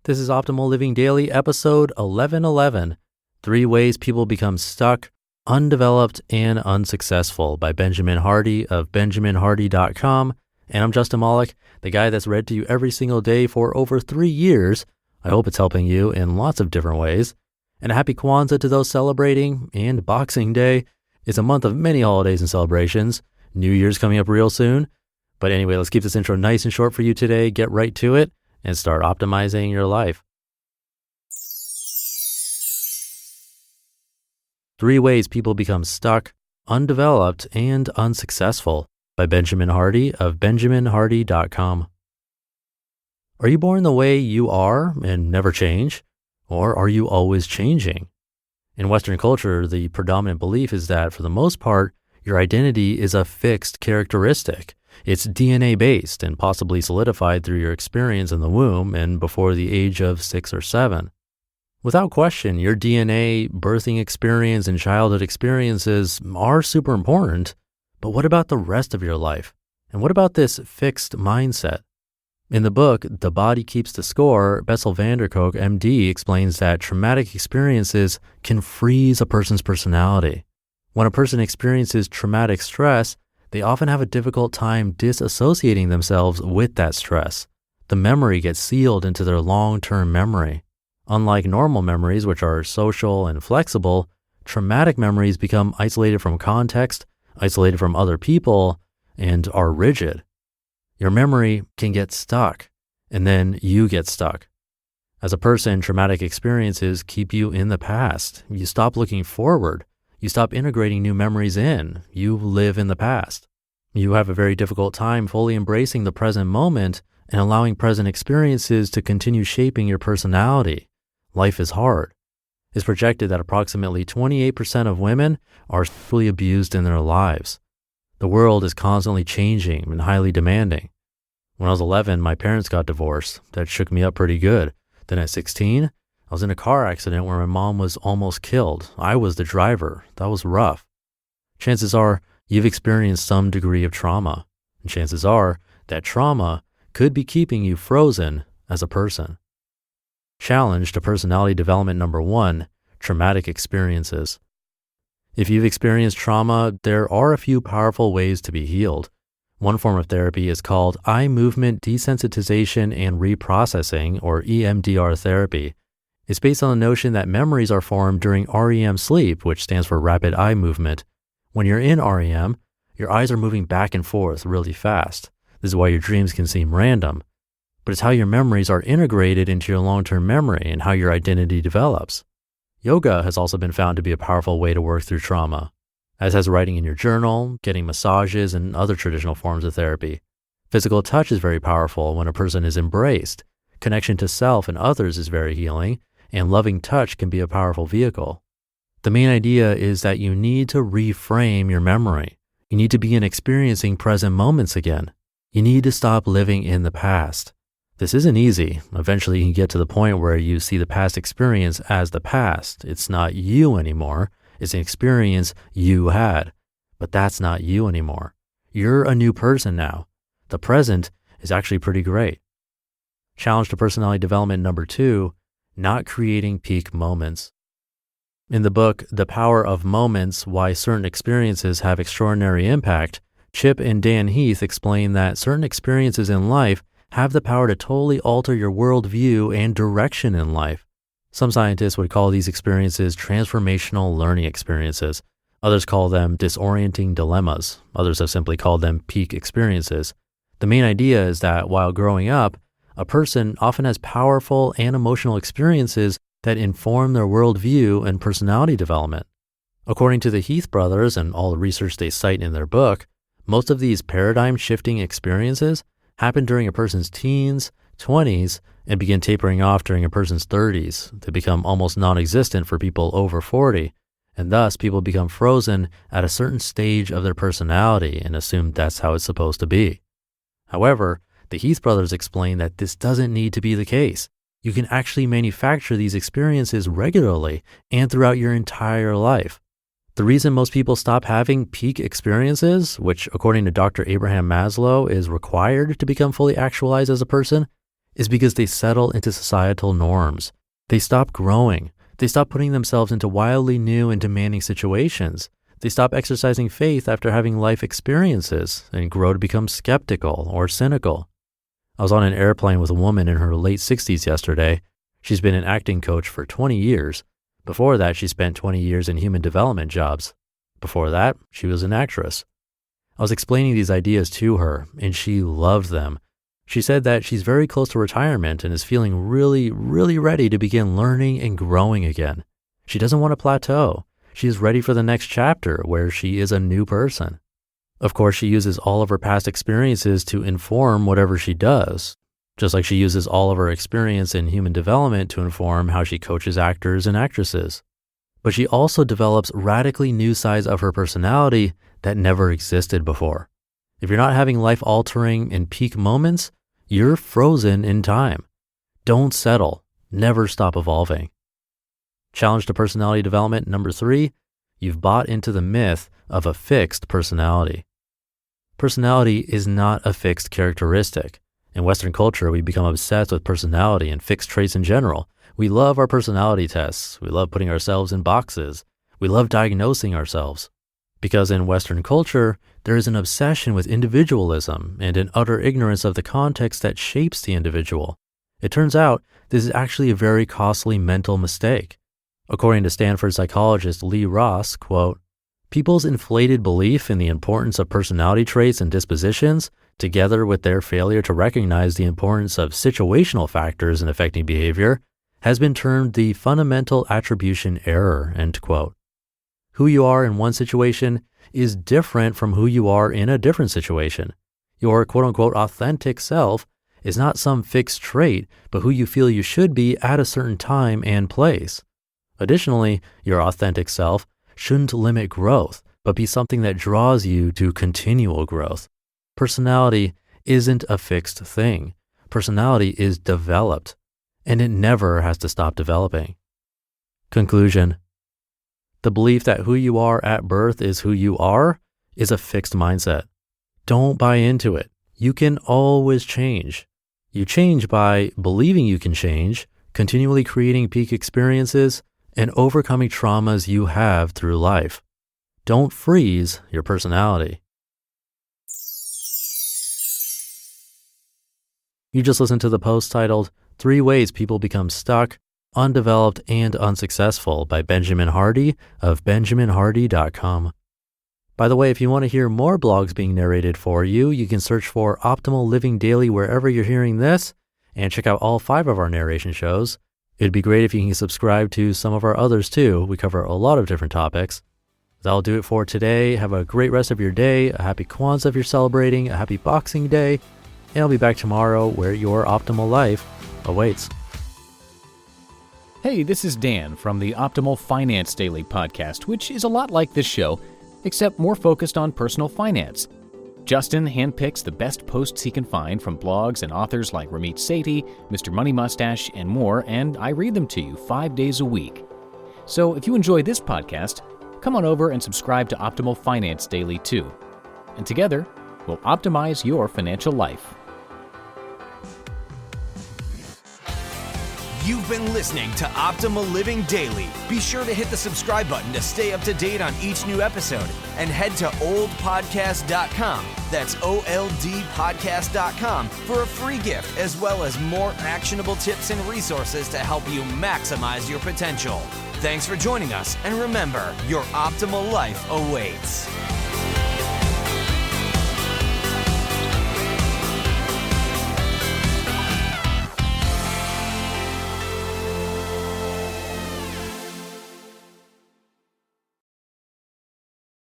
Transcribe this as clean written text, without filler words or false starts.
This is Optimal Living Daily, episode 1111, 3 Ways People Become Stuck, Undeveloped, and Unsuccessful by Benjamin Hardy of benjaminhardy.com. And I'm Justin Malik, the guy that's read to you every single day for over 3 years. I hope it's helping you in lots of different ways. And a happy Kwanzaa to those celebrating, and Boxing Day. It's a month of many holidays and celebrations. New Year's coming up real soon. But anyway, let's keep this intro nice and short for you today, get right to it, and start optimizing your life. 3 Ways People Become Stuck, Undeveloped, and Unsuccessful by Benjamin Hardy of benjaminhardy.com. Are you born the way you are and never change? Or are you always changing? In Western culture, the predominant belief is that for the most part, your identity is a fixed characteristic. It's DNA-based and possibly solidified through your experience in the womb and before the age of 6 or 7. Without question, your DNA, birthing experience, and childhood experiences are super important, but what about the rest of your life? And what about this fixed mindset? In the book, The Body Keeps the Score, Bessel van der Kolk, MD, explains that traumatic experiences can freeze a person's personality. When a person experiences traumatic stress, they often have a difficult time disassociating themselves with that stress. The memory gets sealed into their long-term memory. Unlike normal memories, which are social and flexible, traumatic memories become isolated from context, isolated from other people, and are rigid. Your memory can get stuck, and then you get stuck. As a person, traumatic experiences keep you in the past. You stop looking forward. You stop integrating new memories in. You live in the past. You have a very difficult time fully embracing the present moment and allowing present experiences to continue shaping your personality. Life is hard. It's projected that approximately 28% of women are sexually abused in their lives. The world is constantly changing and highly demanding. When I was 11, my parents got divorced. That shook me up pretty good. Then at 16, I was in a car accident where my mom was almost killed. I was the driver. That was rough. Chances are you've experienced some degree of trauma. And chances are that trauma could be keeping you frozen as a person. Challenge to personality development number 1, traumatic experiences. If you've experienced trauma, there are a few powerful ways to be healed. One form of therapy is called eye movement desensitization and reprocessing, or EMDR therapy. It's based on the notion that memories are formed during REM sleep, which stands for rapid eye movement. When you're in REM, your eyes are moving back and forth really fast. This is why your dreams can seem random. But it's how your memories are integrated into your long-term memory and how your identity develops. Yoga has also been found to be a powerful way to work through trauma, as has writing in your journal, getting massages, and other traditional forms of therapy. Physical touch is very powerful when a person is embraced. Connection to self and others is very healing, and loving touch can be a powerful vehicle. The main idea is that you need to reframe your memory. You need to begin experiencing present moments again. You need to stop living in the past. This isn't easy. Eventually you can get to the point where you see the past experience as the past. It's not you anymore. It's an experience you had. But that's not you anymore. You're a new person now. The present is actually pretty great. Challenge to personality development number 2, not creating peak moments. In the book, The Power of Moments, Why Certain Experiences Have Extraordinary Impact, Chip and Dan Heath explain that certain experiences in life have the power to totally alter your worldview and direction in life. Some scientists would call these experiences transformational learning experiences. Others call them disorienting dilemmas. Others have simply called them peak experiences. The main idea is that while growing up, a person often has powerful and emotional experiences that inform their worldview and personality development. According to the Heath brothers and all the research they cite in their book, most of these paradigm-shifting experiences happen during a person's teens, 20s, and begin tapering off during a person's 30s. They become almost non-existent for people over 40, and thus people become frozen at a certain stage of their personality and assume that's how it's supposed to be. However, the Heath brothers explain that this doesn't need to be the case. You can actually manufacture these experiences regularly and throughout your entire life. The reason most people stop having peak experiences, which according to Dr. Abraham Maslow is required to become fully actualized as a person, is because they settle into societal norms. They stop growing. They stop putting themselves into wildly new and demanding situations. They stop exercising faith after having life experiences and grow to become skeptical or cynical. I was on an airplane with a woman in her late 60s yesterday. She's been an acting coach for 20 years. Before that, she spent 20 years in human development jobs. Before that, she was an actress. I was explaining these ideas to her, and she loved them. She said that she's very close to retirement and is feeling really, really ready to begin learning and growing again. She doesn't want to plateau. She is ready for the next chapter where she is a new person. Of course, she uses all of her past experiences to inform whatever she does, just like she uses all of her experience in human development to inform how she coaches actors and actresses. But she also develops radically new sides of her personality that never existed before. If you're not having life-altering and peak moments, you're frozen in time. Don't settle. Never stop evolving. Challenge to personality development number 3, you've bought into the myth of a fixed personality. Personality is not a fixed characteristic. In Western culture, we become obsessed with personality and fixed traits in general. We love our personality tests. We love putting ourselves in boxes. We love diagnosing ourselves. Because in Western culture, there is an obsession with individualism and an utter ignorance of the context that shapes the individual. It turns out this is actually a very costly mental mistake. According to Stanford psychologist Lee Ross, quote, "People's inflated belief in the importance of personality traits and dispositions, together with their failure to recognize the importance of situational factors in affecting behavior, has been termed the fundamental attribution error," end quote. Who you are in one situation is different from who you are in a different situation. Your quote-unquote authentic self is not some fixed trait, but who you feel you should be at a certain time and place. Additionally, your authentic self shouldn't limit growth, but be something that draws you to continual growth. Personality isn't a fixed thing. Personality is developed, and it never has to stop developing. Conclusion. The belief that who you are at birth is who you are is a fixed mindset. Don't buy into it. You can always change. You change by believing you can change, continually creating peak experiences, and overcoming traumas you have through life. Don't freeze your personality. You just listened to the post titled 3 Ways People Become Stuck, Undeveloped, and Unsuccessful by Benjamin Hardy of benjaminhardy.com. By the way, if you want to hear more blogs being narrated for you, you can search for Optimal Living Daily wherever you're hearing this, and check out all 5 of our narration shows. It'd be great if you can subscribe to some of our others too. We cover a lot of different topics. That'll do it for today. Have a great rest of your day. A happy Kwanzaa if you're celebrating. A happy Boxing Day. And I'll be back tomorrow where your optimal life awaits. Hey, this is Dan from the Optimal Finance Daily podcast, which is a lot like this show, except more focused on personal finance. Justin handpicks the best posts he can find from blogs and authors like Ramit Sethi, Mr. Money Mustache, and more, and I read them to you 5 days a week. So if you enjoy this podcast, come on over and subscribe to Optimal Finance Daily too. And together, we'll optimize your financial life. You've been listening to Optimal Living Daily. Be sure to hit the subscribe button to stay up to date on each new episode, and head to oldpodcast.com. That's OLDpodcast.com for a free gift, as well as more actionable tips and resources to help you maximize your potential. Thanks for joining us, and remember, your optimal life awaits.